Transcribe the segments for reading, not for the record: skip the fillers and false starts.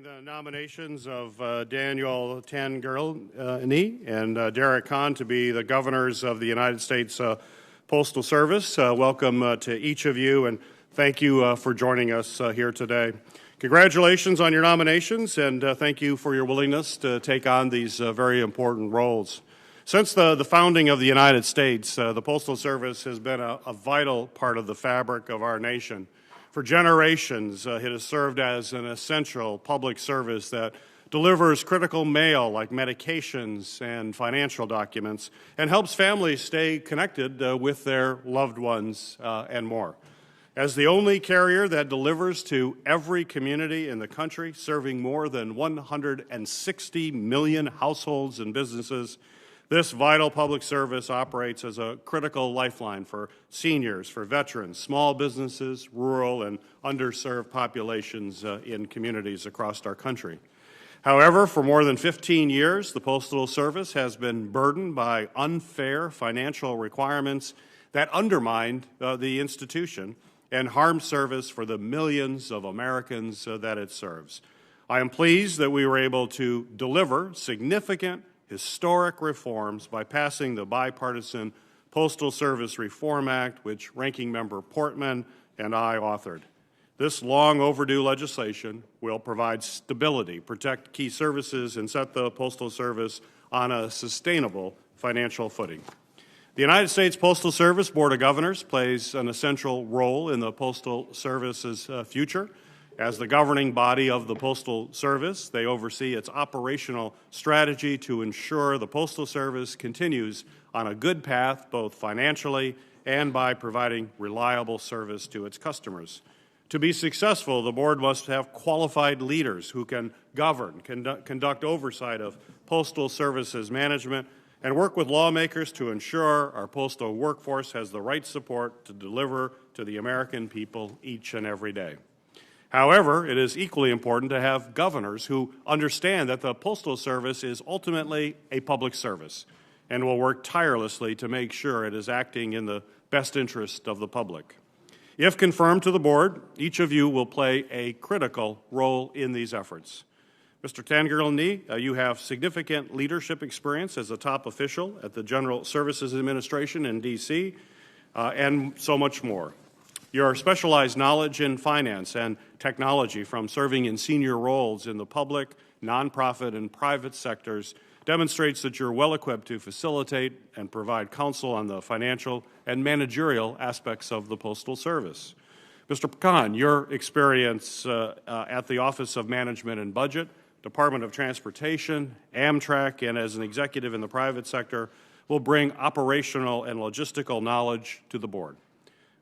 The nominations of Daniel Tangerlini and Derek Kahn to be the governors of the United States Postal Service. Welcome to each of you, and thank you for joining us here today. Congratulations on your nominations, and thank you for your willingness to take on these very important roles. Since the founding of the United States, the Postal Service has been a vital part of the fabric of our nation. For generations, it has served as an essential public service that delivers critical mail like medications and financial documents and helps families stay connected with their loved ones and more. As the only carrier that delivers to every community in the country, serving more than 160 million households and businesses, this vital public service operates as a critical lifeline for seniors, for veterans, small businesses, rural and underserved populations in communities across our country. However, for more than 15 years, the Postal Service has been burdened by unfair financial requirements that undermine the institution and harm service for the millions of Americans that it serves. I am pleased that we were able to deliver significant historic reforms by passing the bipartisan Postal Service Reform Act, which Ranking Member Portman and I authored. This long overdue legislation will provide stability, protect key services, and set the Postal Service on a sustainable financial footing. The United States Postal Service Board of Governors plays an essential role in the Postal Service's future. As the governing body of the Postal Service, they oversee its operational strategy to ensure the Postal Service continues on a good path, both financially and by providing reliable service to its customers. To be successful, the board must have qualified leaders who can govern, conduct oversight of Postal Service's management, and work with lawmakers to ensure our postal workforce has the right support to deliver to the American people each and every day. However, it is equally important to have governors who understand that the Postal Service is ultimately a public service and will work tirelessly to make sure it is acting in the best interest of the public. If confirmed to the board, each of you will play a critical role in these efforts. Mr. Tangerlini, you have significant leadership experience as a top official at the General Services Administration in D.C., and so much more. Your specialized knowledge in finance and technology from serving in senior roles in the public, nonprofit, and private sectors demonstrates that you're well equipped to facilitate and provide counsel on the financial and managerial aspects of the Postal Service. Mr. Kahn, your experience at the Office of Management and Budget, Department of Transportation, Amtrak, and as an executive in the private sector will bring operational and logistical knowledge to the board.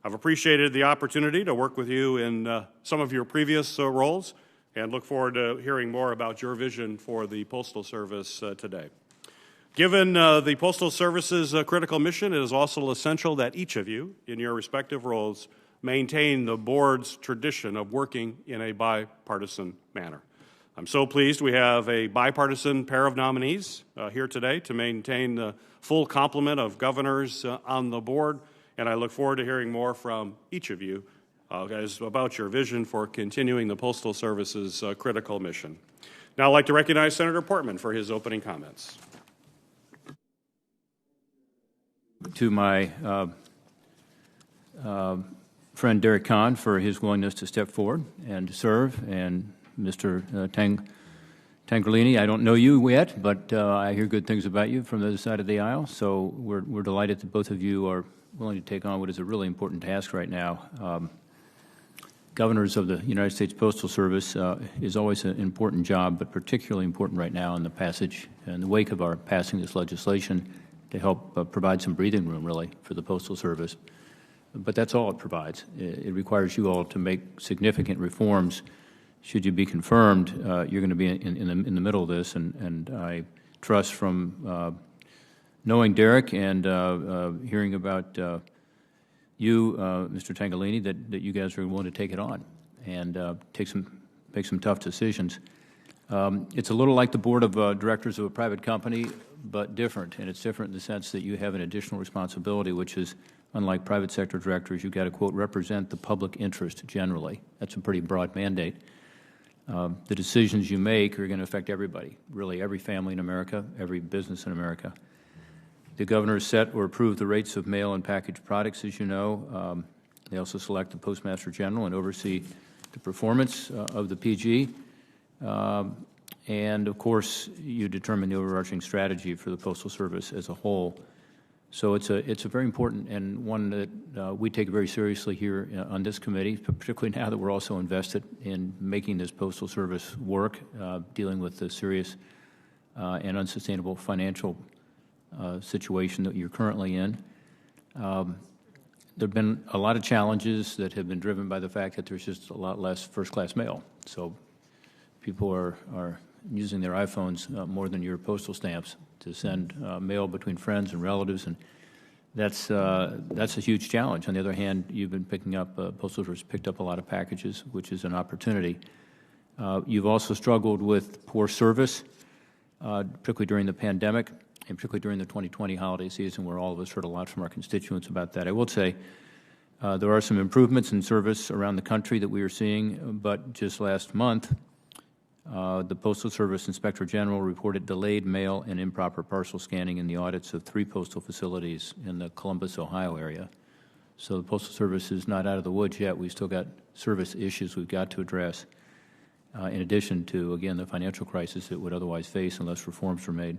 I've appreciated the opportunity to work with you in some of your previous roles and look forward to hearing more about your vision for the Postal Service today. Given the Postal Service's critical mission, it is also essential that each of you, in your respective roles, maintain the board's tradition of working in a bipartisan manner. I'm so pleased we have a bipartisan pair of nominees here today to maintain the full complement of governors on the board, and I look forward to hearing more from each of you about your vision for continuing the Postal Service's critical mission. Now I'd like to recognize Senator Portman for his opening comments. To my friend Derek Kahn for his willingness to step forward and to serve, and Mr. Tangerlini, I don't know you yet, but I hear good things about you from the other side of the aisle, so we're delighted that both of you are willing to take on what is a really important task right now. Governors of the United States Postal Service is always an important job, but particularly important right now in the passage, in the wake of our passing this legislation to help provide some breathing room, really, for the Postal Service. But that's all it provides. It requires you all to make significant reforms. Should you be confirmed, you're going to be in the middle of this, and I trust from knowing Derek and hearing about you, Mr. Tangerlini, that you guys are willing to take it on and make some tough decisions. It's a little like the board of directors of a private company, but different, and it's different in the sense that you have an additional responsibility, which is, unlike private sector directors, you've got to, quote, represent the public interest generally. That's a pretty broad mandate. The decisions you make are going to affect everybody, really every family in America, every business in America. The governor set or approved the rates of mail and packaged products, as you know. They also select the Postmaster General and oversee the performance of the PG. And, of course, you determine the overarching strategy for the Postal Service as a whole. So it's a very important and one that we take very seriously here on this committee, particularly now that we're also invested in making this Postal Service work, dealing with the serious and unsustainable financial situation that you're currently in. There have been a lot of challenges that have been driven by the fact that there's just a lot less first-class mail. So people are using their iPhones more than your postal stamps to send mail between friends and relatives, and that's a huge challenge. On the other hand, you've been picking up, Postal Service picked up a lot of packages, which is an opportunity. You've also struggled with poor service, particularly during the pandemic, and particularly during the 2020 holiday season, where all of us heard a lot from our constituents about that. I will say there are some improvements in service around the country that we are seeing, but just last month, the Postal Service Inspector General reported delayed mail and improper parcel scanning in the audits of 3 postal facilities in the Columbus, Ohio area. So the Postal Service is not out of the woods yet. We've still got service issues we've got to address, in addition to, again, the financial crisis it would otherwise face unless reforms are made.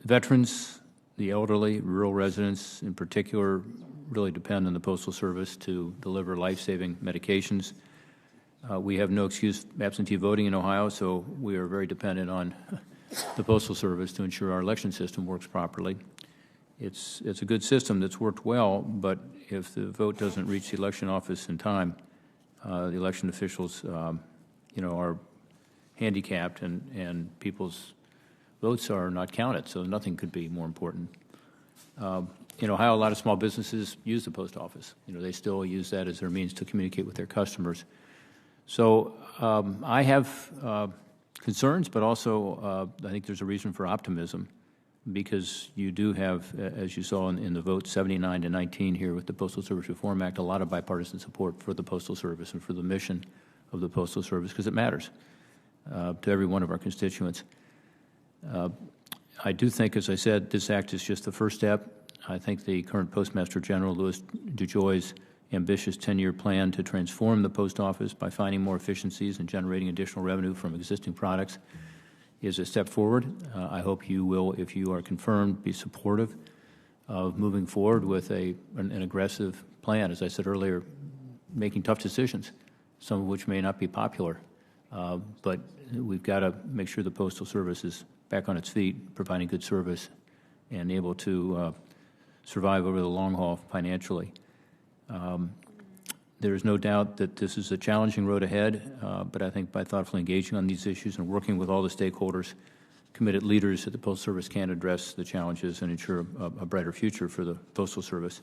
Veterans, the elderly, rural residents in particular, really depend on the Postal Service to deliver life-saving medications. We have no excuse absentee voting in Ohio, so we are very dependent on the Postal Service to ensure our election system works properly. It's a good system that's worked well, but if the vote doesn't reach the election office in time, the election officials, are handicapped, and people's votes are not counted, so nothing could be more important. In Ohio, a lot of small businesses use the post office. They still use that as their means to communicate with their customers. So I have concerns, but also I think there's a reason for optimism, because you do have, as you saw in the vote 79-19 here with the Postal Service Reform Act, a lot of bipartisan support for the Postal Service and for the mission of the Postal Service, because it matters to every one of our constituents. I do think, as I said, this act is just the first step. I think the current Postmaster General, Louis DeJoy's ambitious 10-year plan to transform the post office by finding more efficiencies and generating additional revenue from existing products is a step forward. I hope you will, if you are confirmed, be supportive of moving forward with an aggressive plan. As I said earlier, making tough decisions, some of which may not be popular, but we've got to make sure the Postal Service is back on its feet, providing good service, and able to survive over the long haul financially. There is no doubt that this is a challenging road ahead, but I think by thoughtfully engaging on these issues and working with all the stakeholders, committed leaders at the Postal Service can address the challenges and ensure a brighter future for the Postal Service.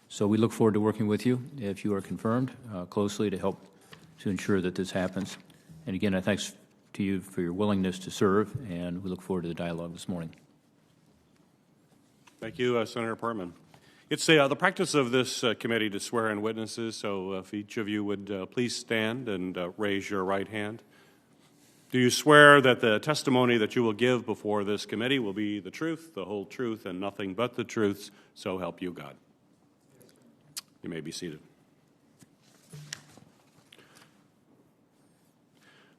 So we look forward to working with you, if you are confirmed, closely to help to ensure that this happens. And again, thanks to you for your willingness to serve, and we look forward to the dialogue this morning. Thank you, Senator Portman. It's the practice of this committee to swear in witnesses, so if each of you would please stand and raise your right hand. Do you swear that the testimony that you will give before this committee will be the truth, the whole truth, and nothing but the truth, so help you God? You may be seated.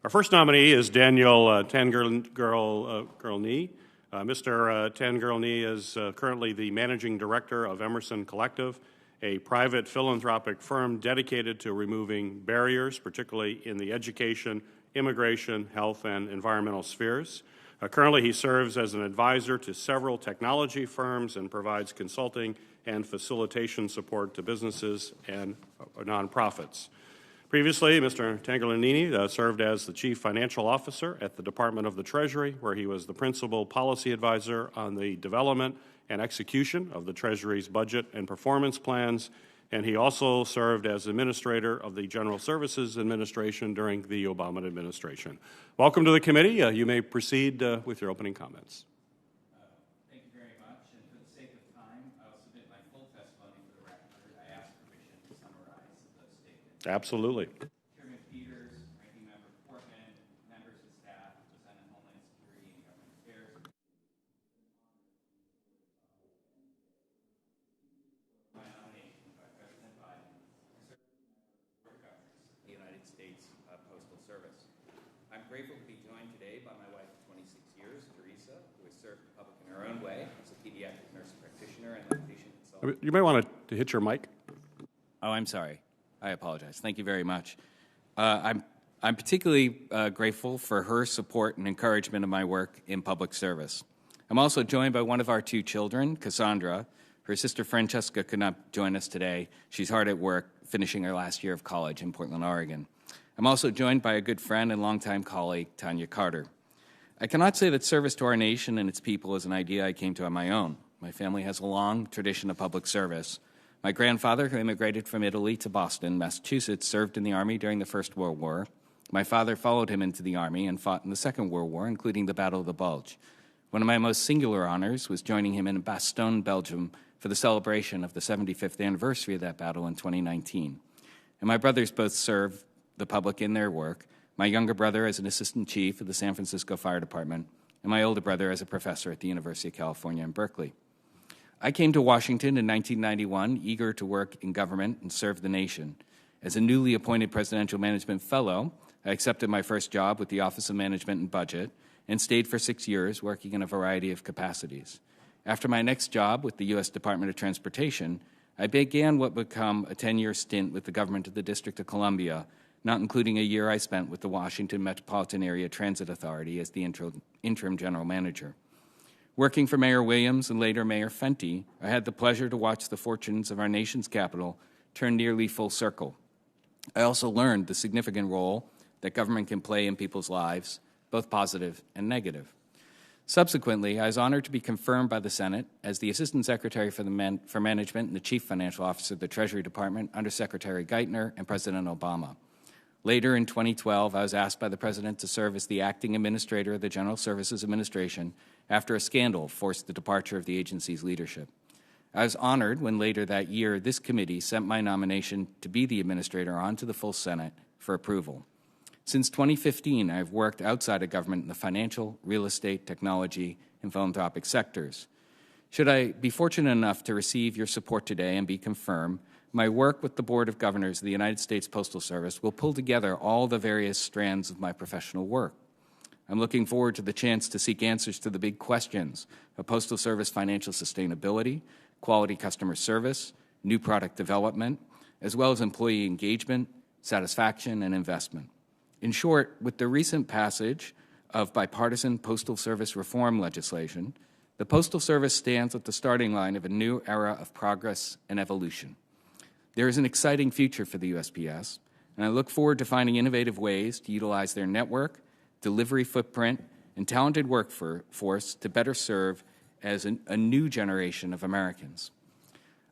Our first nominee is Daniel Tangerlini. Mr. Tangerlini is currently the Managing Director of Emerson Collective, a private philanthropic firm dedicated to removing barriers, particularly in the education, immigration, health, and environmental spheres. Currently, he serves as an advisor to several technology firms and provides consulting and facilitation support to businesses and nonprofits. Previously, Mr. Tangerlini served as the Chief Financial Officer at the Department of the Treasury, where he was the Principal Policy Advisor on the development and execution of the Treasury's budget and performance plans, and he also served as Administrator of the General Services Administration during the Obama administration. Welcome to the committee. You may proceed with your opening comments. Thank you very much, and for the sake of time, I'll submit my full testimony for the record. I ask permission to summarize the statement. Absolutely. Chairman Peters, service. I'm grateful to be joined today by my wife of 26 years, Teresa, who has served the public in her own way as a pediatric nurse practitioner and lactation consultant. You may want to hit your mic. Oh, I'm sorry. I apologize. Thank you very much. I'm particularly grateful for her support and encouragement of my work in public service. I'm also joined by one of our two children, Cassandra. Her sister Francesca could not join us today. She's hard at work, finishing her last year of college in Portland, Oregon. I'm also joined by a good friend and longtime colleague, Tanya Carter. I cannot say that service to our nation and its people is an idea I came to on my own. My family has a long tradition of public service. My grandfather, who immigrated from Italy to Boston, Massachusetts, served in the Army during the First World War. My father followed him into the Army and fought in the Second World War, including the Battle of the Bulge. One of my most singular honors was joining him in Bastogne, Belgium, for the celebration of the 75th anniversary of that battle in 2019. And my brothers both serve the public in their work, my younger brother as an assistant chief of the San Francisco Fire Department, and my older brother as a professor at the University of California in Berkeley. I came to Washington in 1991, eager to work in government and serve the nation. As a newly appointed presidential management fellow, I accepted my first job with the Office of Management and Budget and stayed for 6 years working in a variety of capacities. After my next job with the U.S. Department of Transportation, I began what would become a 10-year stint with the government of the District of Columbia, not including a year I spent with the Washington Metropolitan Area Transit Authority as the interim general manager. Working for Mayor Williams and later Mayor Fenty, I had the pleasure to watch the fortunes of our nation's capital turn nearly full circle. I also learned the significant role that government can play in people's lives, both positive and negative. Subsequently, I was honored to be confirmed by the Senate as the Assistant Secretary for Management and the Chief Financial Officer of the Treasury Department under Secretary Geithner and President Obama. Later in 2012, I was asked by the President to serve as the Acting Administrator of the General Services Administration after a scandal forced the departure of the agency's leadership. I was honored when later that year this committee sent my nomination to be the administrator on to the full Senate for approval. Since 2015, I have worked outside of government in the financial, real estate, technology, and philanthropic sectors. Should I be fortunate enough to receive your support today and be confirmed, my work with the Board of Governors of the United States Postal Service will pull together all the various strands of my professional work. I'm looking forward to the chance to seek answers to the big questions of Postal Service financial sustainability, quality customer service, new product development, as well as employee engagement, satisfaction, and investment. In short, with the recent passage of bipartisan Postal Service reform legislation, the Postal Service stands at the starting line of a new era of progress and evolution. There is an exciting future for the USPS, and I look forward to finding innovative ways to utilize their network, delivery footprint, and talented workforce to better serve as a new generation of Americans.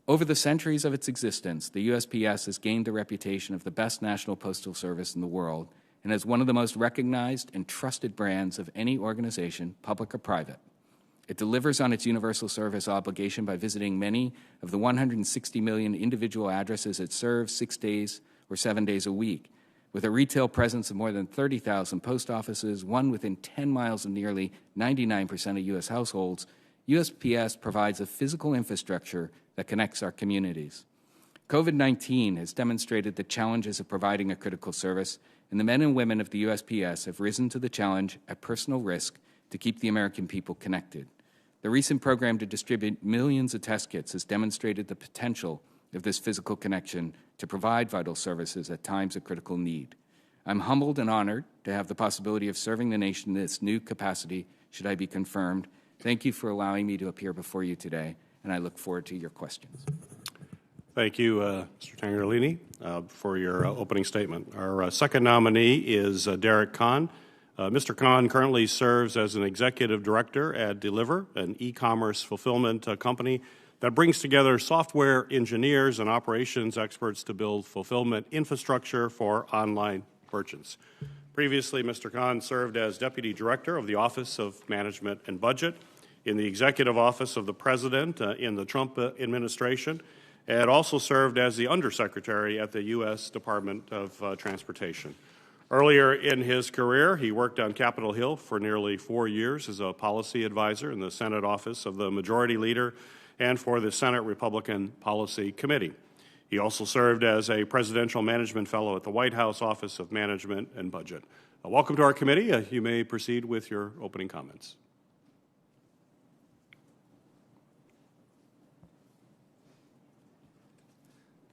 Over the centuries of its existence, the USPS has gained the reputation of the best national postal service in the world and as one of the most recognized and trusted brands of any organization, public or private. It delivers on its universal service obligation by visiting many of the 160 million individual addresses it serves 6 days or 7 days a week. With a retail presence of more than 30,000 post offices, one within 10 miles of nearly 99% of U.S. households, USPS provides a physical infrastructure that connects our communities. COVID-19 has demonstrated the challenges of providing a critical service, and the men and women of the USPS have risen to the challenge at personal risk to keep the American people connected. The recent program to distribute millions of test kits has demonstrated the potential of this physical connection to provide vital services at times of critical need. I'm humbled and honored to have the possibility of serving the nation in this new capacity should I be confirmed. Thank you for allowing me to appear before you today, and I look forward to your questions. Thank you, Mr. Tangerlini, for your opening statement. Our second nominee is Derek Kahn. Mr. Kahn currently serves as an executive director at Deliver, an e-commerce fulfillment company that brings together software engineers and operations experts to build fulfillment infrastructure for online merchants. Previously, Mr. Kahn served as Deputy Director of the Office of Management and Budget in the Executive Office of the President in the Trump administration, and also served as the Undersecretary at the U.S. Department of Transportation. Earlier in his career, he worked on Capitol Hill for nearly 4 years as a policy advisor in the Senate office of the Majority Leader and for the Senate Republican Policy Committee. He also served as a Presidential Management Fellow at the White House Office of Management and Budget. Welcome to our committee. You may proceed with your opening comments.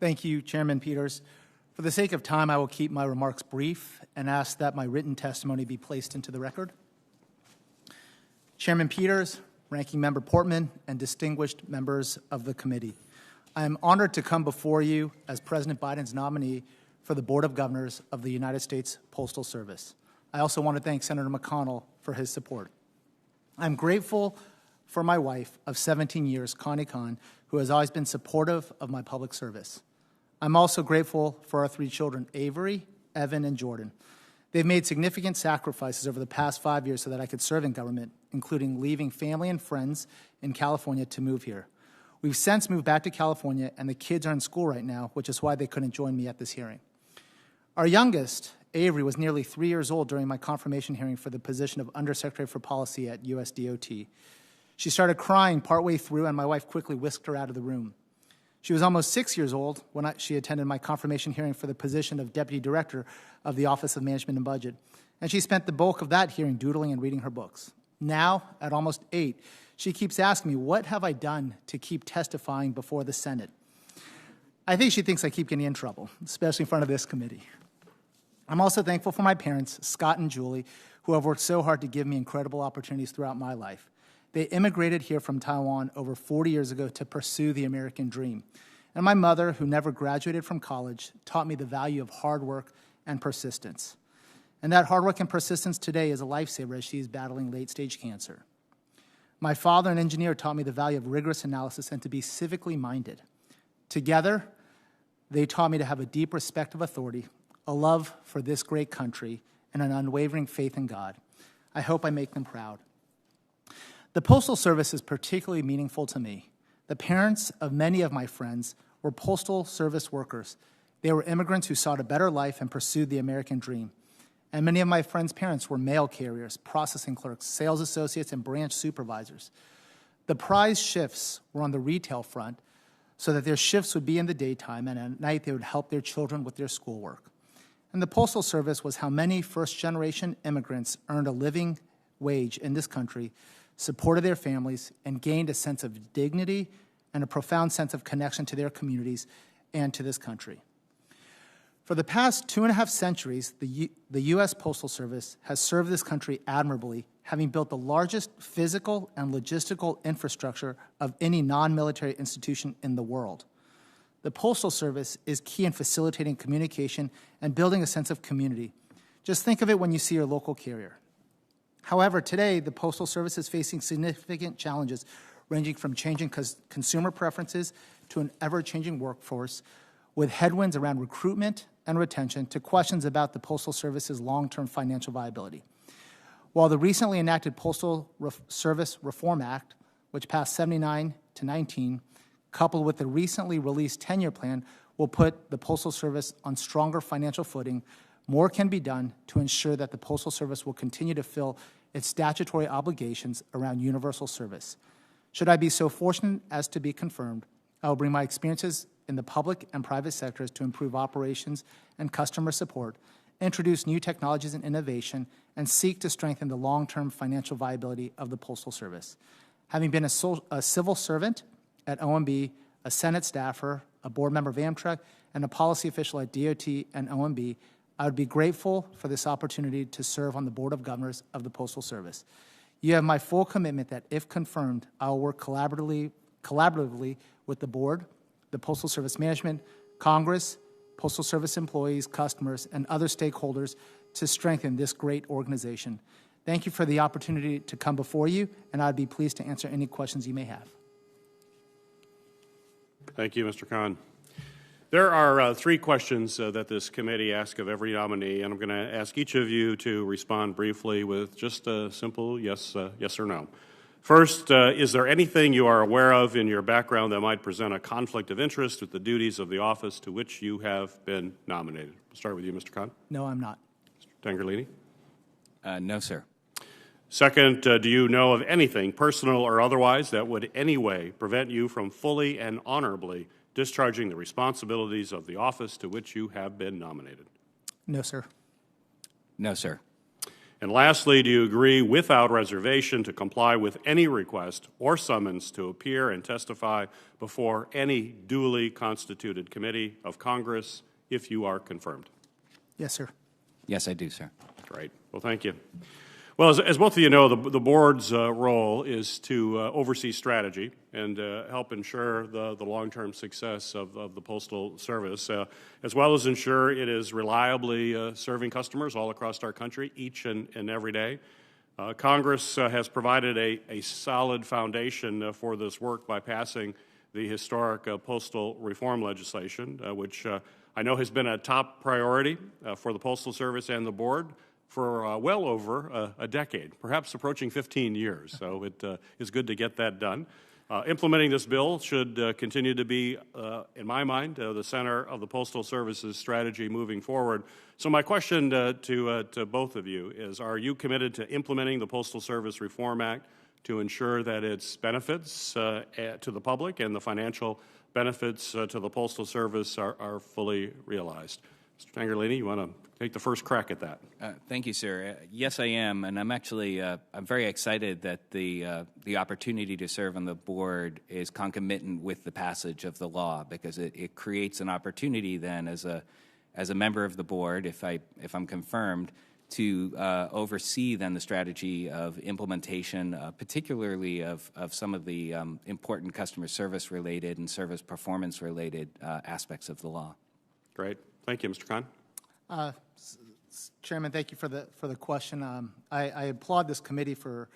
Thank you, Chairman Peters. For the sake of time, I will keep my remarks brief and ask that my written testimony be placed into the record. Chairman Peters, Ranking Member Portman, and distinguished members of the committee, I am honored to come before you as President Biden's nominee for the Board of Governors of the United States Postal Service. I also want to thank Senator McConnell for his support. I'm grateful for my wife of 17 years, Connie Kahn, who has always been supportive of my public service. I'm also grateful for our 3 children, Avery, Evan, and Jordan. They've made significant sacrifices over the past 5 years so that I could serve in government, including leaving family and friends in California to move here. We've since moved back to California, and the kids are in school right now, which is why they couldn't join me at this hearing. Our youngest, Avery, was nearly 3 years old during my confirmation hearing for the position of Undersecretary for Policy at USDOT. She started crying partway through, and my wife quickly whisked her out of the room. She was almost 6 years old when she attended my confirmation hearing for the position of Deputy Director of the Office of Management and Budget, and she spent the bulk of that hearing doodling and reading her books. Now, at almost 8, she keeps asking me, what have I done to keep testifying before the Senate? I think she thinks I keep getting in trouble, especially in front of this committee. I'm also thankful for my parents, Scott and Julie, who have worked so hard to give me incredible opportunities throughout my life. They immigrated here from Taiwan over 40 years ago to pursue the American dream. And my mother, who never graduated from college, taught me the value of hard work and persistence. And that hard work and persistence today is a lifesaver as she is battling late-stage cancer. My father, an engineer, taught me the value of rigorous analysis and to be civically minded. Together, they taught me to have a deep respect of authority, a love for this great country, and an unwavering faith in God. I hope I make them proud. The Postal Service is particularly meaningful to me. The parents of many of my friends were Postal Service workers. They were immigrants who sought a better life and pursued the American dream. And many of my friends' parents were mail carriers, processing clerks, sales associates, and branch supervisors. The prize shifts were on the retail front so that their shifts would be in the daytime, and at night they would help their children with their schoolwork. And the Postal Service was how many first-generation immigrants earned a living wage in this country, supported their families, and gained a sense of dignity and a profound sense of connection to their communities and to this country. For the past 2.5 centuries, the U.S. Postal Service has served this country admirably, having built the largest physical and logistical infrastructure of any non-military institution in the world. The Postal Service is key in facilitating communication and building a sense of community. Just think of it when you see your local carrier. However, today, the Postal Service is facing significant challenges ranging from changing consumer preferences to an ever-changing workforce, with headwinds around recruitment and retention to questions about the Postal Service's long-term financial viability. While the recently enacted Postal Service Reform Act, which passed 79 to 19, coupled with the recently released 10-year plan, will put the Postal Service on stronger financial footing, more can be done to ensure that the Postal Service will continue to fill its statutory obligations around universal service. Should I be so fortunate as to be confirmed, I will bring my experiences in the public and private sectors to improve operations and customer support, introduce new technologies and innovation, and seek to strengthen the long-term financial viability of the Postal Service. Having been a civil servant at OMB, a Senate staffer, a board member of Amtrak, and a policy official at DOT and OMB, I would be grateful for this opportunity to serve on the Board of Governors of the Postal Service. You have my full commitment that, if confirmed, I will work collaboratively with the Board, the Postal Service Management, Congress, Postal Service employees, customers, and other stakeholders to strengthen this great organization. Thank you for the opportunity to come before you, and I'd be pleased to answer any questions you may have. Thank you, Mr. Kahn. There are 3 questions that this committee asks of every nominee, and I'm going to ask each of you to respond briefly with just a simple yes or no. First, is there anything you are aware of in your background that might present a conflict of interest with the duties of the office to which you have been nominated? We'll start with you, Mr. Kahn. No, I'm not. Mr. Tangerlini? No, sir. Second, do you know of anything, personal or otherwise, that would in any way prevent you from fully and honorably discharging the responsibilities of the office to which you have been nominated? No, sir. No, sir. And lastly, do you agree without reservation to comply with any request or summons to appear and testify before any duly constituted committee of Congress if you are confirmed? Yes, sir. Yes, I do, sir. Great. Well, thank you. Well, as both of you know, the board's role is to oversee strategy and help ensure the long-term success of the Postal Service, as well as ensure it is reliably serving customers all across our country each and every day. Congress has provided a solid foundation for this work by passing the historic postal reform legislation, which I know has been a top priority for the Postal Service and the board for well over a decade, perhaps approaching 15 years. So it is good to get that done. Implementing this bill should continue to be, in my mind, the center of the Postal Service's strategy moving forward. So my question to both of you is, are you committed to implementing the Postal Service Reform Act to ensure that its benefits to the public and the financial benefits to the Postal Service are fully realized? Mr. Tangerlini, you want to take the first crack at that? Thank you, sir. Yes, I am, and I'm actually I'm very excited that the opportunity to serve on the board is concomitant with the passage of the law, because it creates an opportunity then as a member of the board, if I'm confirmed, to oversee then the strategy of implementation, particularly of some of the important customer service related and service performance related aspects of the law. Great. Thank you, Mr. Khan. Chairman, thank you for the question. I applaud this committee for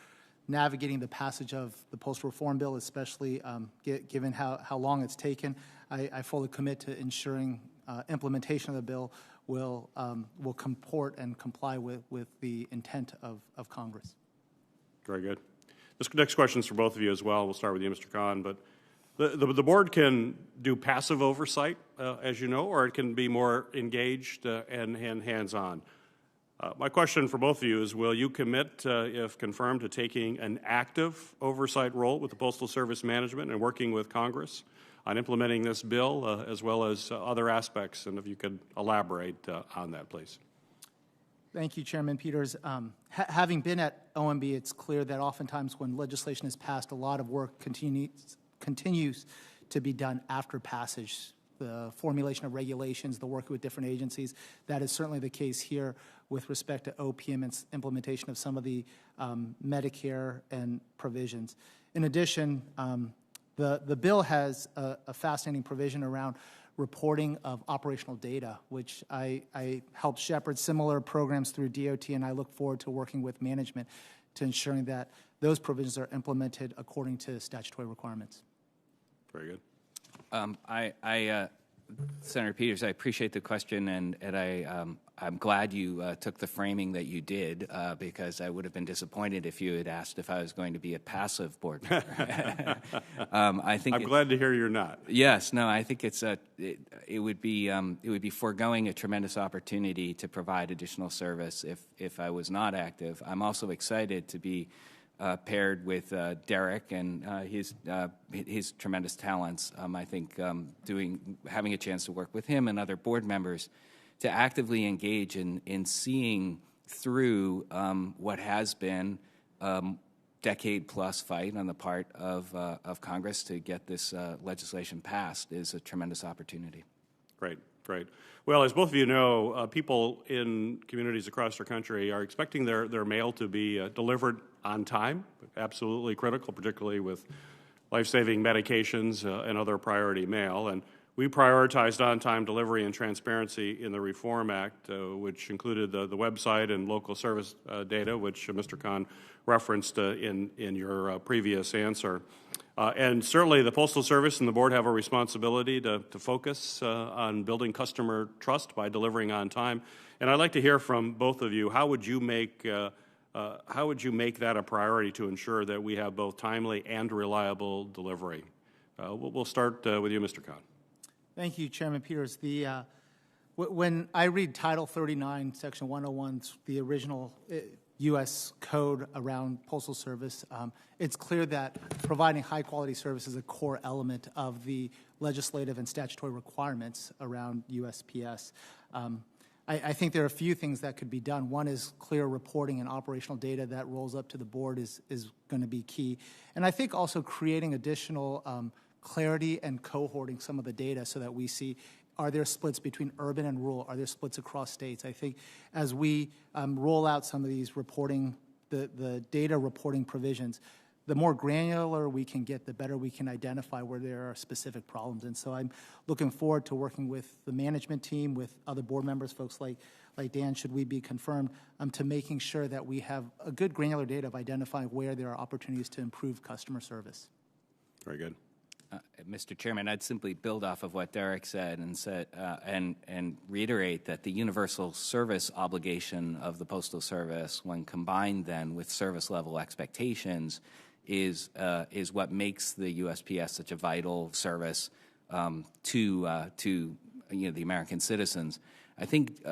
navigating the passage of the postal reform bill, especially given how long it's taken. I fully commit to ensuring implementation of the bill will comport and comply with the intent of Congress. Very good. This next question is for both of you as well. We'll start with you, Mr. Khan. But the board can do passive oversight, as you know, or it can be more engaged and hands-on. My question for both of you is, will you commit, if confirmed, to taking an active oversight role with the Postal Service management and working with Congress on implementing this bill, as well as other aspects? And if you could elaborate on that, please. Thank you, Chairman Peters. Having been at OMB, it's clear that oftentimes when legislation is passed, a lot of work continues to be done after passage. The formulation of regulations, the work with different agencies, that is certainly the case here with respect to OPM and implementation of some of the Medicare and provisions. In addition, the bill has a fascinating provision around reporting of operational data, which I helped shepherd similar programs through DOT, and I look forward to working with management to ensuring that those provisions are implemented according to statutory requirements. Very good. Senator Peters, I appreciate the question, and I'm glad you took the framing that you did, because I would have been disappointed if you had asked if I was going to be a passive board member. I'm glad to hear you're not. Yes, no, I think it would be foregoing a tremendous opportunity to provide additional service if I was not active. I'm also excited to be paired with Derek and his tremendous talents. I think having a chance to work with him and other board members to actively engage in seeing through what has been decade-plus fight on the part of Congress to get this legislation passed is a tremendous opportunity. Great, great. Well, as both of you know, people in communities across our country are expecting their mail to be delivered on time, absolutely critical, particularly with life-saving medications and other priority mail. And we prioritized on-time delivery and transparency in the Reform Act, which included the website and local service data, which Mr. Khan referenced in your previous answer. And certainly the Postal Service and the board have a responsibility to focus on building customer trust by delivering on time. And I'd like to hear from both of you, how would you make that a priority to ensure that we have both timely and reliable delivery? We'll start with you, Mr. Khan. Thank you, Chairman Peters. When I read Title 39, Section 101, the original, U.S. code around Postal Service, it's clear that providing high-quality service is a core element of the legislative and statutory requirements around USPS. I think there are a few things that could be done. One is clear reporting and operational data that rolls up to the board is going to be key. And I think also creating additional clarity and cohorting some of the data so that we see, are there splits between urban and rural? Are there splits across states? I think as we roll out some of these reporting, the data reporting provisions, the more granular we can get, the better we can identify where there are specific problems. And so I'm looking forward to working with the management team, with other board members, folks like Dan, should we be confirmed, to making sure that we have a good granular data of identifying where there are opportunities to improve customer service. Very good. Mr. Chairman, I'd simply build off of what Derek said and reiterate that the universal service obligation of the Postal Service, when combined then with service level expectations, is what makes the USPS such a vital service to the American citizens. I think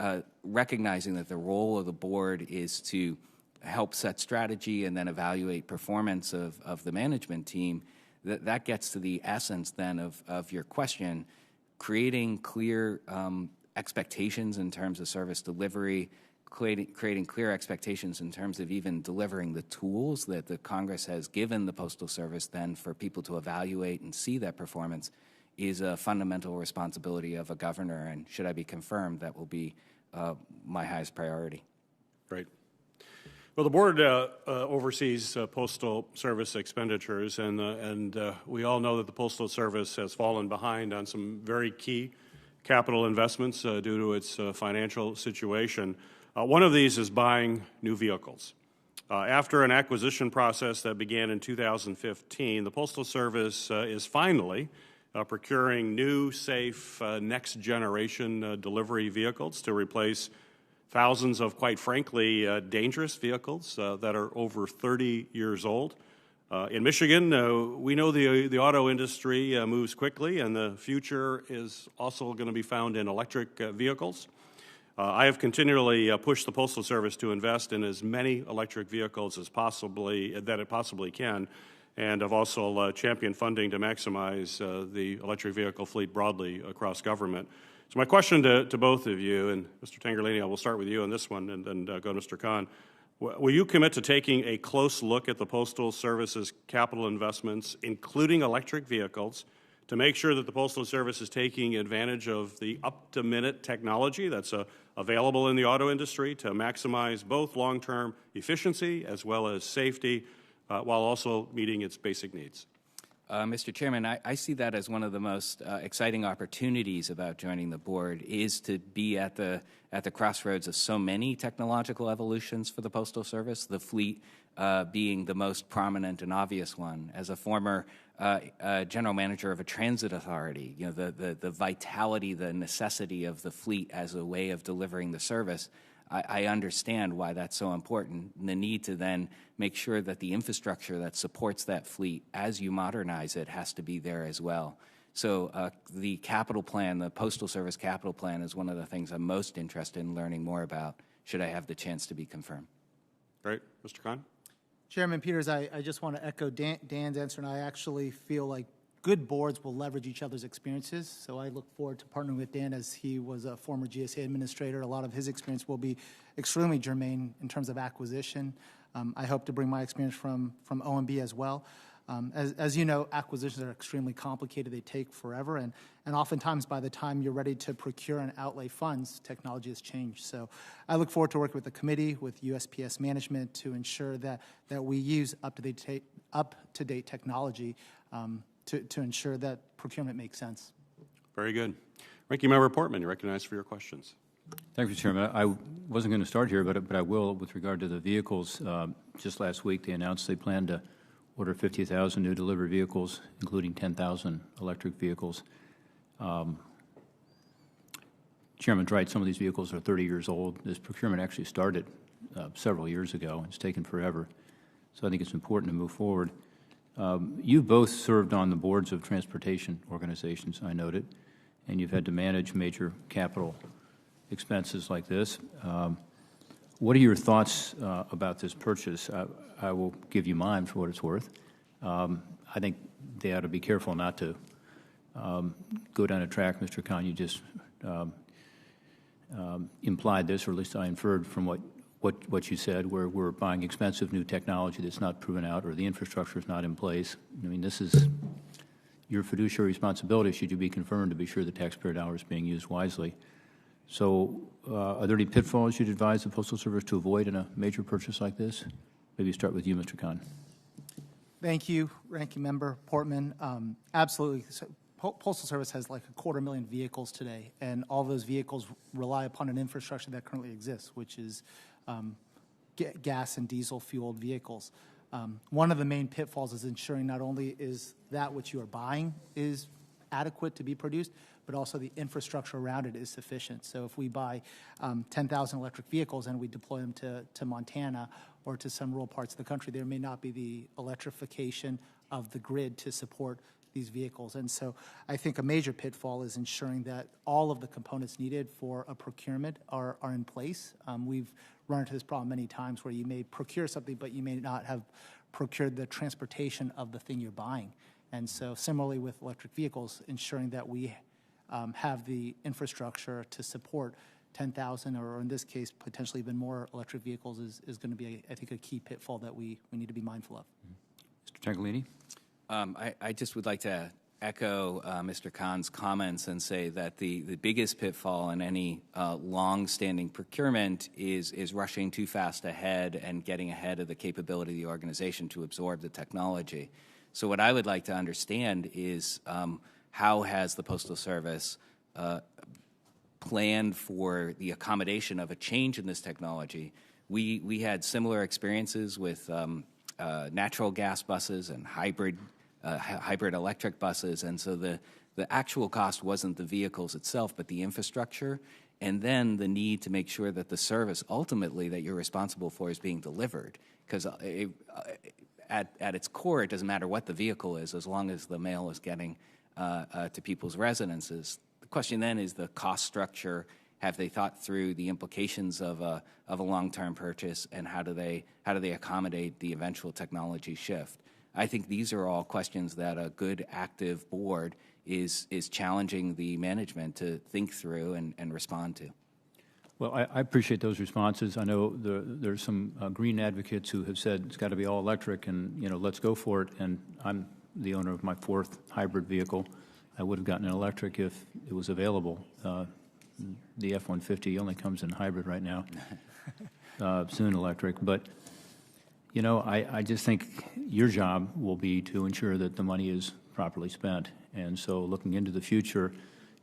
recognizing that the role of the board is to help set strategy and then evaluate performance of the management team, that gets to the essence then of your question, creating clear expectations in terms of service delivery, creating clear expectations in terms of even delivering the tools that the Congress has given the Postal Service then for people to evaluate and see that performance is a fundamental responsibility of a governor, and should I be confirmed, that will be my highest priority. Great. Well, the board oversees Postal Service expenditures, and we all know that the Postal Service has fallen behind on some very key capital investments due to its financial situation. One of these is buying new vehicles. After an acquisition process that began in 2015, the Postal Service is finally procuring new, safe, next-generation delivery vehicles to replace thousands of, quite frankly, dangerous vehicles that are over 30 years old. In Michigan, we know the auto industry moves quickly, and the future is also going to be found in electric vehicles. I have continually pushed the Postal Service to invest in as many electric vehicles as it possibly can, and I've also championed funding to maximize the electric vehicle fleet broadly across government. So my question to both of you, and Mr. Tangerlini, I will start with you on this one and then go to Mr. Khan. Will you commit to taking a close look at the Postal Service's capital investments, including electric vehicles, to make sure that the Postal Service is taking advantage of the up-to-minute technology that's available in the auto industry to maximize both long-term efficiency as well as safety while also meeting its basic needs? Mr. Chairman, I see that as one of the most exciting opportunities about joining the board, is to be at the crossroads of so many technological evolutions for the Postal Service, the fleet being the most prominent and obvious one. As a former general manager of a transit authority, you know, the vitality, the necessity of the fleet as a way of delivering the service, I understand why that's so important, and the need to then make sure that the infrastructure that supports that fleet as you modernize it has to be there as well. So the capital plan, the Postal Service capital plan, is one of the things I'm most interested in learning more about, should I have the chance to be confirmed. Great. Mr. Khan? Chairman Peters, I just want to echo Dan's answer, and I actually feel like good boards will leverage each other's experiences. So I look forward to partnering with Dan, as he was a former GSA administrator. A lot of his experience will be extremely germane in terms of acquisition. I hope to bring my experience from OMB as well. As you know, acquisitions are extremely complicated. They take forever, and oftentimes by the time you're ready to procure and outlay funds, technology has changed. So I look forward to working with the committee, with USPS management, to ensure that we use up-to-date technology to ensure that procurement makes sense. Very good. Ranking Member Portman, you're recognized for your questions. Thank you, Chairman. I wasn't going to start here, but I will with regard to the vehicles. Just last week, they announced they plan to order 50,000 new delivery vehicles, including 10,000 electric vehicles. Chairman's right, some of these vehicles are 30 years old. This procurement actually started several years ago. It's taken forever. So I think it's important to move forward. You both served on the boards of transportation organizations, I noted, and you've had to manage major capital expenses like this. what are your thoughts about this purchase? I will give you mine for what it's worth. I think they ought to be careful not to go down a track, Mr. Khan, you just implied this, or at least I inferred from what you said, where we're buying expensive new technology that's not proven out or the infrastructure is not in place. I mean, this is your fiduciary responsibility, should you be confirmed, to be sure the taxpayer dollar is being used wisely. So are there any pitfalls you'd advise the Postal Service to avoid in a major purchase like this? Maybe start with you, Mr. Khan. Thank you, Ranking Member Portman. Absolutely. So, Postal Service has like 250,000 vehicles today, and all those vehicles rely upon an infrastructure that currently exists, which is gas and diesel fueled vehicles. One of the main pitfalls is ensuring not only is that which you are buying is adequate to be produced, but also the infrastructure around it is sufficient. So if we buy 10,000 electric vehicles and we deploy them to Montana or to some rural parts of the country, there may not be the electrification of the grid to support these vehicles. And so I think a major pitfall is ensuring that all of the components needed for a procurement are in place. We've run into this problem many times where you may procure something, but you may not have procured the transportation of the thing you're buying. And so similarly with electric vehicles, ensuring that we have the infrastructure to support 10,000, or in this case, potentially even more electric vehicles is going to be, I think, a key pitfall that we need to be mindful of. Mr. Tangerlini? I just would like to echo Mr. Khan's comments and say that the biggest pitfall in any long-standing procurement is rushing too fast ahead and getting ahead of the capability of the organization to absorb the technology. So what I would like to understand is how has the Postal Service planned for the accommodation of a change in this technology? We had similar experiences with natural gas buses and hybrid electric buses, and so the actual cost wasn't the vehicles itself, but the infrastructure, and then the need to make sure that the service ultimately that you're responsible for is being delivered. Because at its core, it doesn't matter what the vehicle is, as long as the mail is getting to people's residences. The question then is the cost structure. Have they thought through the implications of a long-term purchase, and how do they accommodate the eventual technology shift? I think these are all questions that a good, active board is challenging the management to think through and respond to. Well, I appreciate those responses. I know there's some green advocates who have said it's got to be all electric, and let's go for it. And I'm the owner of my 4th hybrid vehicle. I would have gotten an electric if it was available. The F-150 only comes in hybrid right now, soon electric. But I just think your job will be to ensure that the money is properly spent. And so looking into the future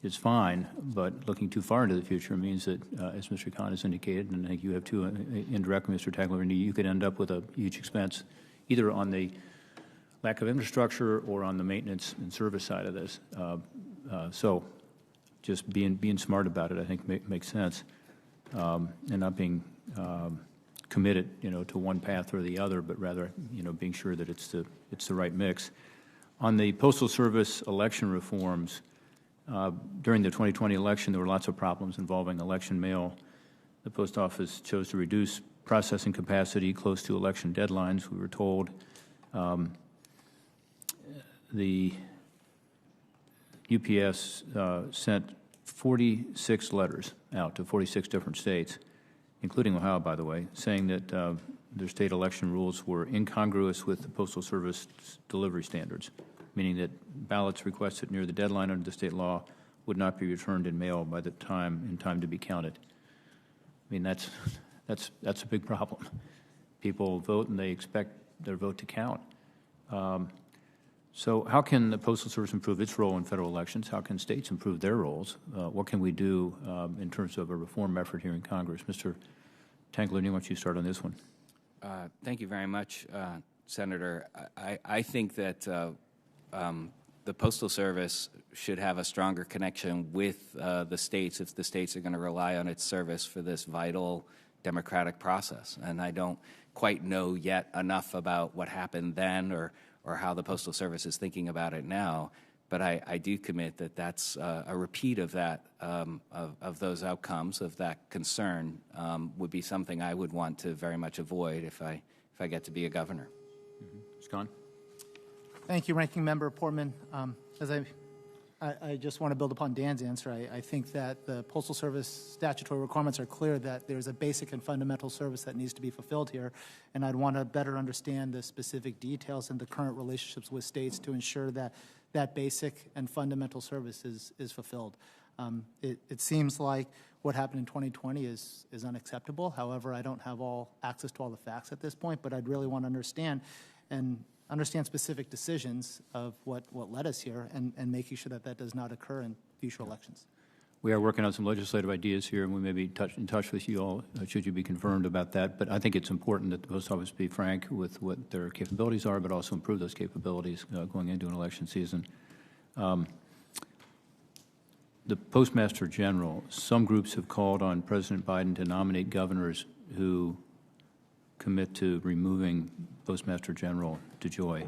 is fine, but looking too far into the future means that, as Mr. Khan has indicated, and I think you have too indirectly, Mr. Tangerlini, you could end up with a huge expense, either on the lack of infrastructure or on the maintenance and service side of this. So just being smart about it, I think, makes sense, and not being committed, to one path or the other, but rather, being sure that it's the right mix. On the Postal Service election reforms, during the 2020 election, there were lots of problems involving election mail. The Post Office chose to reduce processing capacity close to election deadlines, we were told. The UPS sent 46 letters out to 46 different states, including Ohio, by the way, saying that their state election rules were incongruous with the Postal Service delivery standards, meaning that ballots requested near the deadline under the state law would not be returned in mail by the time to be counted. I mean, that's a big problem. People vote and they expect their vote to count. So how can the Postal Service improve its role in federal elections? How can states improve their roles? What can we do in terms of a reform effort here in Congress? Mr. Tangerlini, why don't you start on this one? Thank you very much, Senator. I think that the Postal Service should have a stronger connection with the states if the states are going to rely on its service for this vital democratic process. And I don't quite know yet enough about what happened then or how the Postal Service is thinking about it now. But I do commit that that's a repeat of that, of those outcomes, of that concern, would be something I would want to very much avoid if I get to be a governor. Mr. Khan? Thank you, Ranking Member Portman. As I just want to build upon Dan's answer. I think that the Postal Service statutory requirements are clear that there's a basic and fundamental service that needs to be fulfilled here, and I'd want to better understand the specific details and the current relationships with states to ensure that that basic and fundamental service is fulfilled. It seems like what happened in 2020 is unacceptable. However, I don't have access to all the facts at this point, but I'd really want to understand specific decisions of what led us here and making sure that that does not occur in future elections. We are working on some legislative ideas here, and we may be in touch with you all should you be confirmed about that. But I think it's important that the Post Office be frank with what their capabilities are, but also improve those capabilities going into an election season. The Postmaster General, some groups have called on President Biden to nominate governors who commit to removing Postmaster General DeJoy.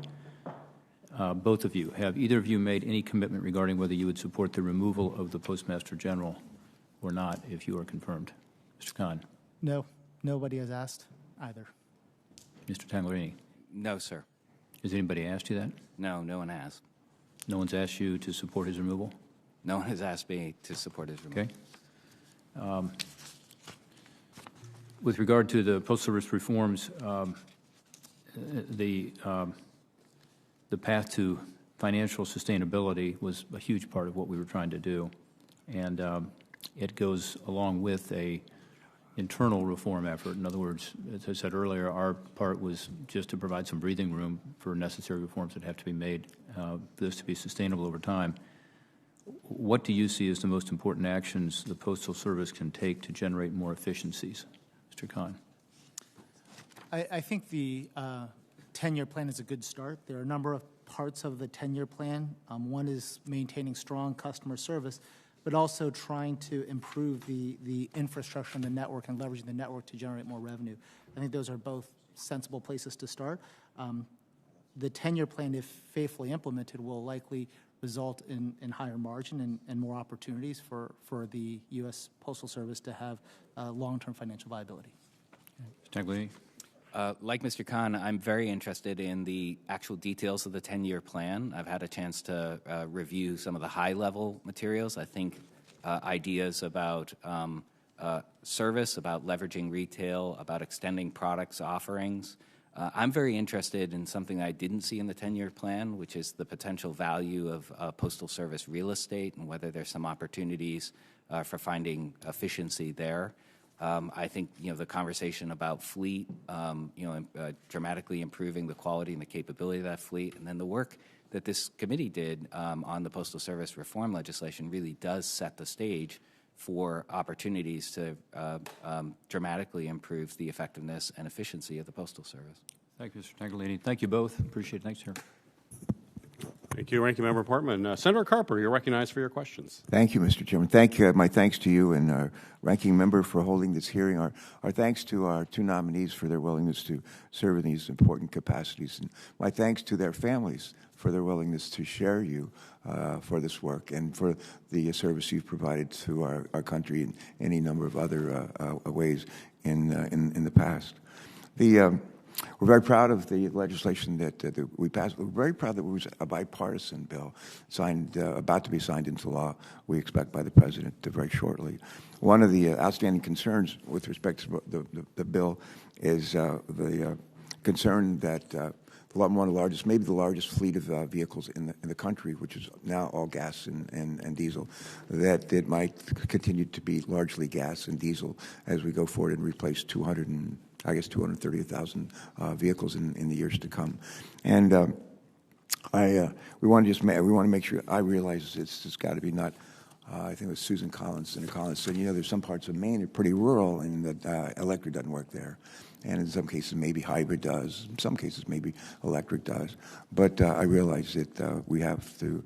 Both of you, have either of you made any commitment regarding whether you would support the removal of the Postmaster General or not if you are confirmed? Mr. Khan? No, nobody has asked either. Mr. Tangerlini? No, sir. Has anybody asked you that? No, no one has. No one's asked you to support his removal? No one has asked me to support his removal. Okay. With regard to the Postal Service reforms, the path to financial sustainability was a huge part of what we were trying to do, and it goes along with a internal reform effort. In other words, as I said earlier, our part was just to provide some breathing room for necessary reforms that have to be made for this to be sustainable over time. What do you see as the most important actions the Postal Service can take to generate more efficiencies? Mr. Khan. I think the 10-year plan is a good start. There are a number of parts of the 10-year plan. One is maintaining strong customer service, but also trying to improve the infrastructure and the network and leveraging the network to generate more revenue. I think those are both sensible places to start. The 10-year plan, if faithfully implemented, will likely result in higher margin and more opportunities for the U.S. Postal Service to have long-term financial viability. Mr. Tangerlini. Like Mr. Khan, I'm very interested in the actual details of the 10-year plan. I've had a chance to review some of the high-level materials. I think ideas about service, about leveraging retail, about extending products offerings. I'm very interested in something I didn't see in the 10-year plan, which is the potential value of Postal Service real estate and whether there's some opportunities for finding efficiency there. I think the conversation about fleet, dramatically improving the quality and the capability of that fleet, and then the work that this committee did on the Postal Service reform legislation really does set the stage for opportunities to dramatically improve the effectiveness and efficiency of the Postal Service. Thank you, Mr. Tangerlini. Thank you both. Appreciate it. Thanks, sir. Thank you, Ranking Member Portman. Senator Carper, you're recognized for your questions. Thank you, Mr. Chairman. My thanks to you and our Ranking Member for holding this hearing. Our thanks to our two nominees for their willingness to serve in these important capacities. And my thanks to their families for their willingness to share you for this work and for the service you've provided to our country in any number of other ways in the past. We're very proud of the legislation that we passed. We're very proud that it was a bipartisan bill signed, about to be signed into law, we expect, by the President very shortly. One of the outstanding concerns with respect to the bill is the concern that one of the largest, maybe the largest fleet of vehicles in the country, which is now all gas and diesel, that it might continue to be largely gas and diesel as we go forward and replace 230,000 vehicles in the years to come. And we want to make sure, I realize it's got to be not, I think it was Susan Collins, Senator Collins said, there's some parts of Maine that are pretty rural and that electric doesn't work there. And in some cases, maybe hybrid does. In some cases, maybe electric does. But I realize that we have to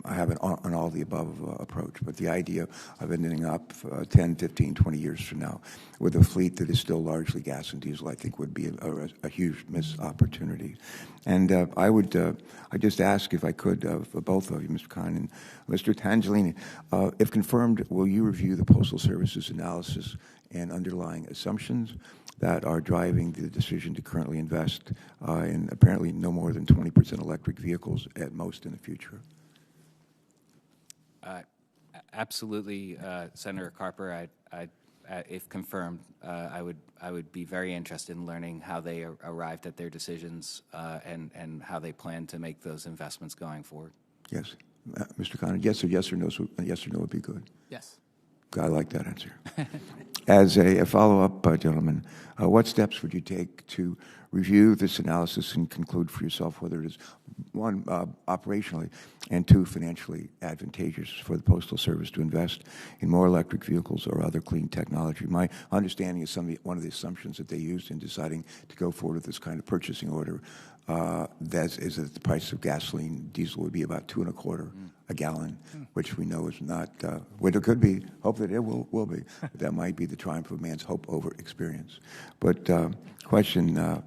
have an all-the-above approach. But the idea of ending up 10, 15, 20 years from now with a fleet that is still largely gas and diesel, I think would be a huge missed opportunity. And I just ask, if I could, for both of you, Mr. Khan and Mr. Tangerlini, if confirmed, will you review the Postal Service's analysis and underlying assumptions that are driving the decision to currently invest in apparently no more than 20% electric vehicles at most in the future? Absolutely, Senator Carper. If confirmed, I would be very interested in learning how they arrived at their decisions and how they plan to make those investments going forward. Yes. Mr. Khan, yes or no would be good. Yes. I like that answer. As a follow-up, gentlemen, what steps would you take to review this analysis and conclude for yourself whether it is, one, operationally, and two, financially advantageous for the Postal Service to invest in more electric vehicles or other clean technology? My understanding is one of the assumptions that they used in deciding to go forward with this kind of purchasing order that the price of gasoline, diesel would be about $2.25 a gallon, which we know is not what it could be. Hope that it will be. But that might be the triumph of man's hope over experience. But question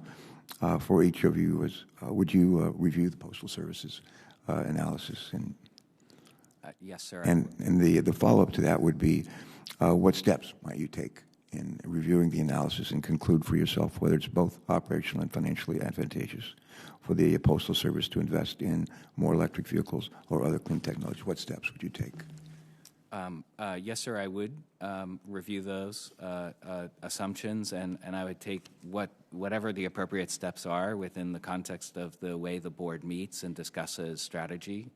for each of you is: would you review the Postal Service's analysis? And yes, sir. And the follow-up to that would be: what steps might you take in reviewing the analysis and conclude for yourself whether it's both operational and financially advantageous for the Postal Service to invest in more electric vehicles or other clean technology? What steps would you take? Yes, sir, I would review those assumptions, and I would take whatever the appropriate steps are within the context of the way the board meets and discusses strategy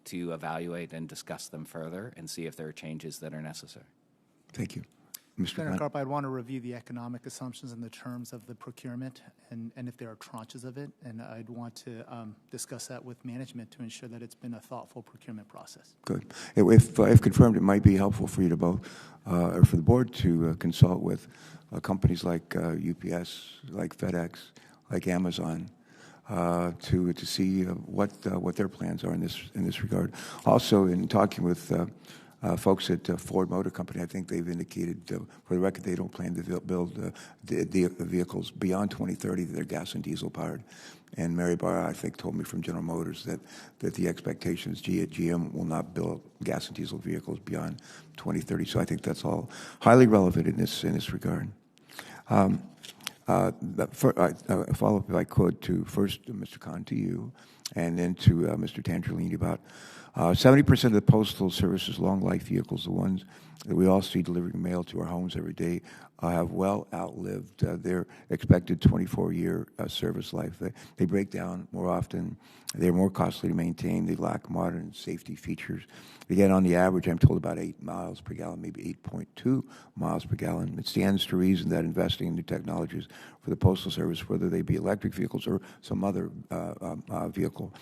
to evaluate and discuss them further and see if there are changes that are necessary. Thank you. Mr. Senator Carp, I'd want to review the economic assumptions and the terms of the procurement and if there are tranches of it, and I'd want to discuss that with management to ensure that it's been a thoughtful procurement process. Good. If confirmed, it might be helpful for you to both, or for the board to consult with companies like UPS, like FedEx, like Amazon, to see what their plans are in this regard. Also, in talking with folks at Ford Motor Company, I think they've indicated, for the record, they don't plan to build the vehicles beyond 2030 that are gas and diesel powered. And Mary Barra, I think, told me from General Motors that the expectation is GM will not build gas and diesel vehicles beyond 2030. So I think that's all highly relevant in this regard. A follow-up, if I could, to first Mr. Khan, to you, and then to Mr. Tangerlini about 70% of the Postal Service's long-life vehicles, the ones that we all see delivering mail to our homes every day, have well outlived their expected 24-year service life. They break down more often. They're more costly to maintain. They lack modern safety features. Again, on the average, I'm told about 8 miles per gallon, maybe 8.2 miles per gallon. It stands to reason that investing in new technologies for the Postal Service, whether they be electric vehicles or some other powered vehicle.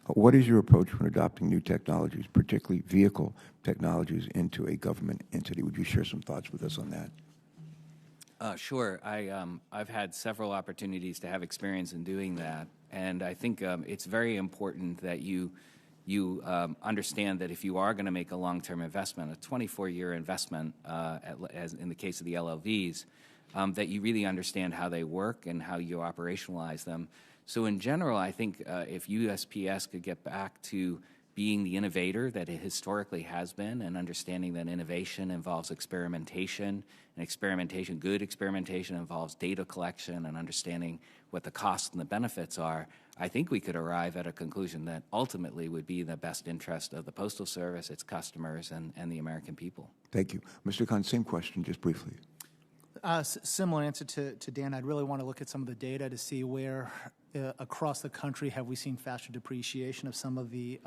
What is your approach when adopting new technologies, particularly vehicle technologies, into a government entity? Would you share some thoughts with us on that? Sure. I've had several opportunities to have experience in doing that, and I think it's very important that you understand that if you are going to make a long-term investment, a 24-year investment, as in the case of the LLVs, that you really understand how they work and how you operationalize them. So in general, I think if USPS could get back to being the innovator that it historically has been, and understanding that innovation involves experimentation, and good experimentation involves data collection and understanding what the costs and the benefits are, I think we could arrive at a conclusion that ultimately would be in the best interest of the Postal Service, its customers, and the American people. Thank you. Mr. Khan, same question, just briefly. Similar answer to Dan. I'd really want to look at some of the data to see where across the country have we seen faster depreciation of some of the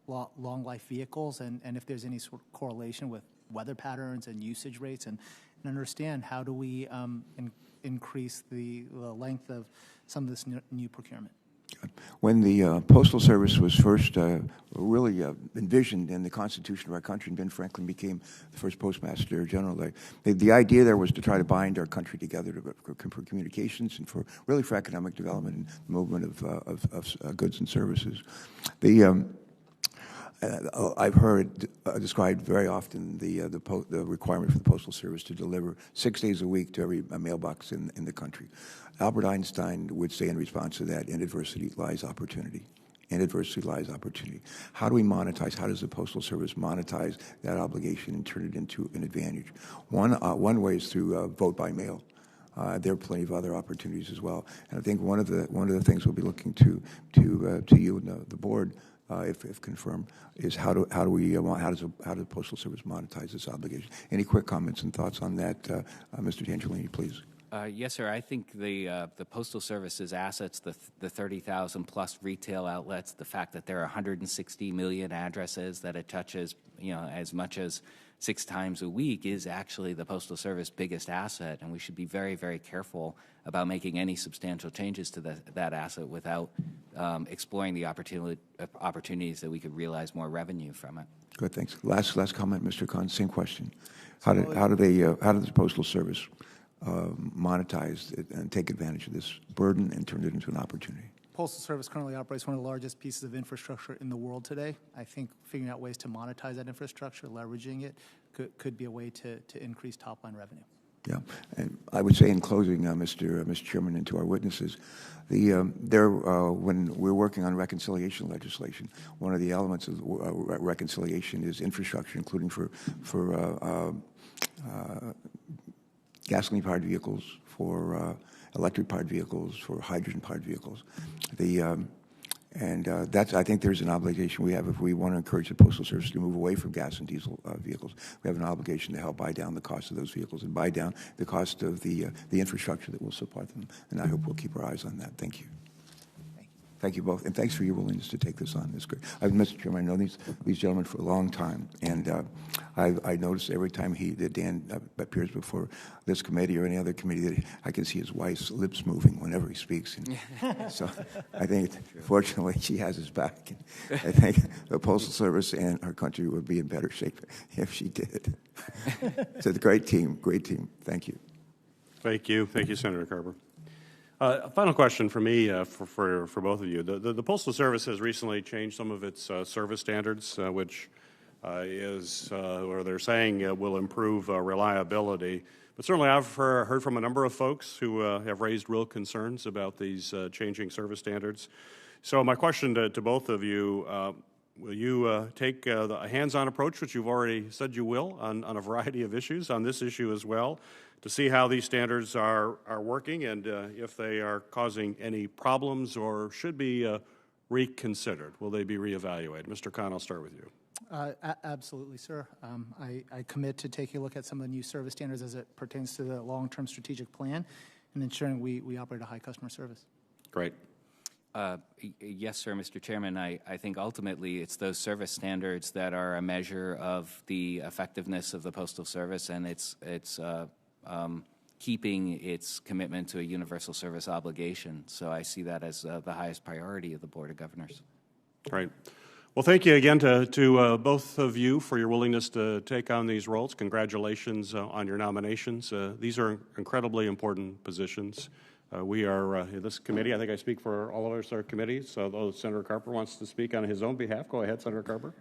long life vehicles, and if there's any sort of correlation with weather patterns and usage rates, and understand how do we increase the length of some of this new procurement. When the Postal Service was first really envisioned in the Constitution of our country, and Ben Franklin became the first Postmaster General, the idea there was to try to bind our country together for communications and really for economic development and movement of goods and services. I've heard described very often the requirement for the Postal Service to deliver 6 days a week to every mailbox in the country. Albert Einstein would say in response to that, in adversity lies opportunity. In adversity lies opportunity. How do we monetize? How does the Postal Service monetize that obligation and turn it into an advantage? One way is through vote by mail. There are plenty of other opportunities as well. And I think one of the things we'll be looking to you and the board, if confirmed, is how does the Postal Service monetize this obligation? Any quick comments and thoughts on that, Mr. Tangerlini, please? Yes, sir. I think the Postal Service's assets, the 30,000 plus retail outlets, the fact that there are 160 million addresses that it touches, as much as 6 times a week, is actually the Postal Service biggest asset, and we should be very, very careful about making any substantial changes to that asset without exploring the opportunities that we could realize more revenue from it. Good, thanks. Last comment, Mr. Khan. Same question. How does the Postal Service monetize it and take advantage of this burden and turn it into an opportunity? Postal Service currently operates one of the largest pieces of infrastructure in the world today. I think figuring out ways to monetize that infrastructure, leveraging it, could be a way to increase top-line revenue. Yeah, and I would say in closing, Mr. Chairman, and to our witnesses, when we're working on reconciliation legislation, one of the elements of reconciliation is infrastructure, including for gasoline-powered vehicles, for electric-powered vehicles, for hydrogen-powered vehicles. I think there's an obligation we have if we want to encourage the Postal Service to move away from gas and diesel vehicles. We have an obligation to help buy down the cost of those vehicles and buy down the cost of the infrastructure that will support them. And I hope we'll keep our eyes on that. Thank you. Thank you both, and thanks for your willingness to take this on. It's great. Mr. Chairman, I know these gentlemen for a long time, and I notice every time Dan appears before this committee or any other committee that I can see his wife's lips moving whenever he speaks. And so I think, fortunately, she has his back. And I think the Postal Service and our country would be in better shape if she did. It's a great team, great team. Thank you. Thank you, Senator Carper. A final question for me, for both of you. The Postal Service has recently changed some of its service standards, which or they're saying will improve reliability. But certainly I've heard from a number of folks who have raised real concerns about these changing service standards. So my question to both of you, will you take a hands-on approach, which you've already said you will, on a variety of issues, on this issue as well, to see how these standards are working and if they are causing any problems or should be reconsidered? Will they be reevaluated? Mr. Khan, I'll start with you. Absolutely, sir. I commit to taking a look at some of the new service standards as it pertains to the long-term strategic plan and ensuring we operate a high customer service. Great. Yes, sir, Mr. Chairman. I think ultimately it's those service standards that are a measure of the effectiveness of the Postal Service and its keeping its commitment to a universal service obligation. So I see that as the highest priority of the Board of Governors. Right. Well, thank you again to both of you for your willingness to take on these roles. Congratulations on your nominations. These are incredibly important positions. We are, this committee, I think I speak for all of us, our committees, so Senator Carper wants to speak on his own behalf. Go ahead, Senator Carper.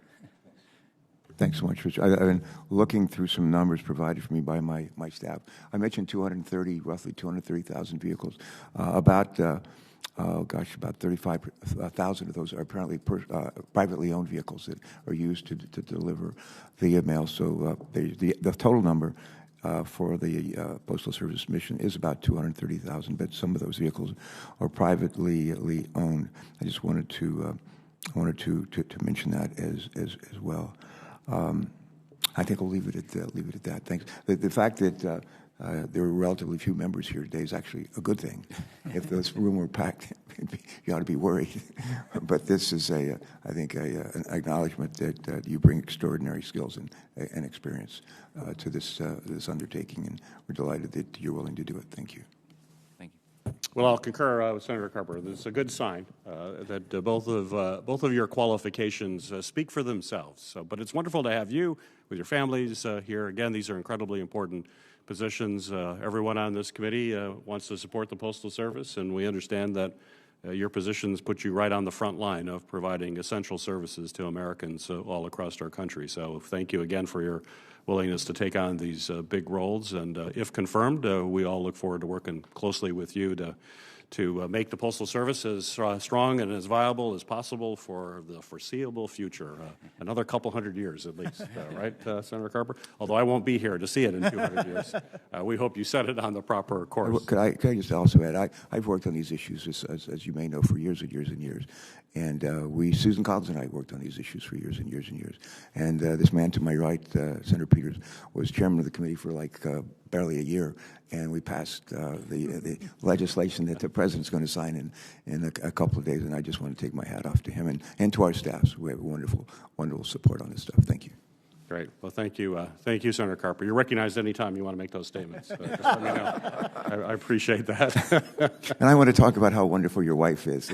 Thanks so much, Richard. I've been looking through some numbers provided for me by my staff. I mentioned roughly 230,000 vehicles. About 35,000 of those are apparently privately owned vehicles that are used to deliver the mail. So the total number for the Postal Service mission is about 230,000, but some of those vehicles are privately owned. I just wanted to mention that as well. I think we'll leave it at that. Thanks. The fact that there were relatively few members here today is actually a good thing. If this room were packed, you ought to be worried. But this is, I think, an acknowledgement that you bring extraordinary skills and experience to this undertaking, and we're delighted that you're willing to do it. Thank you. Thank you. Well, I'll concur with Senator Carper. It's a good sign that both of your qualifications speak for themselves. So, but it's wonderful to have you with your families here. Again, these are incredibly important positions. Everyone on this committee wants to support the Postal Service, and we understand that your positions put you right on the front line of providing essential services to Americans all across our country. So thank you again for your willingness to take on these big roles. And if confirmed, we all look forward to working closely with you to make the Postal Service as strong and as viable as possible for the foreseeable future. Another couple hundred years at least, right, Senator Carper? Although I won't be here to see it in 200 years. We hope you set it on the proper course. Could I just also add, I've worked on these issues, as you may know, for years and years and years. And Susan Collins and I worked on these issues for years and years and years. And this man to my right, Senator Peters, was chairman of the committee for barely a year, and we passed the legislation that the president's going to sign in a couple of days. And I just want to take my hat off to him and to our staffs. We have wonderful, wonderful support on this stuff. Thank you. Great. Well, thank you, Senator Carper. You're recognized anytime you want to make those statements. Just let me know. I appreciate that. And I want to talk about how wonderful your wife is.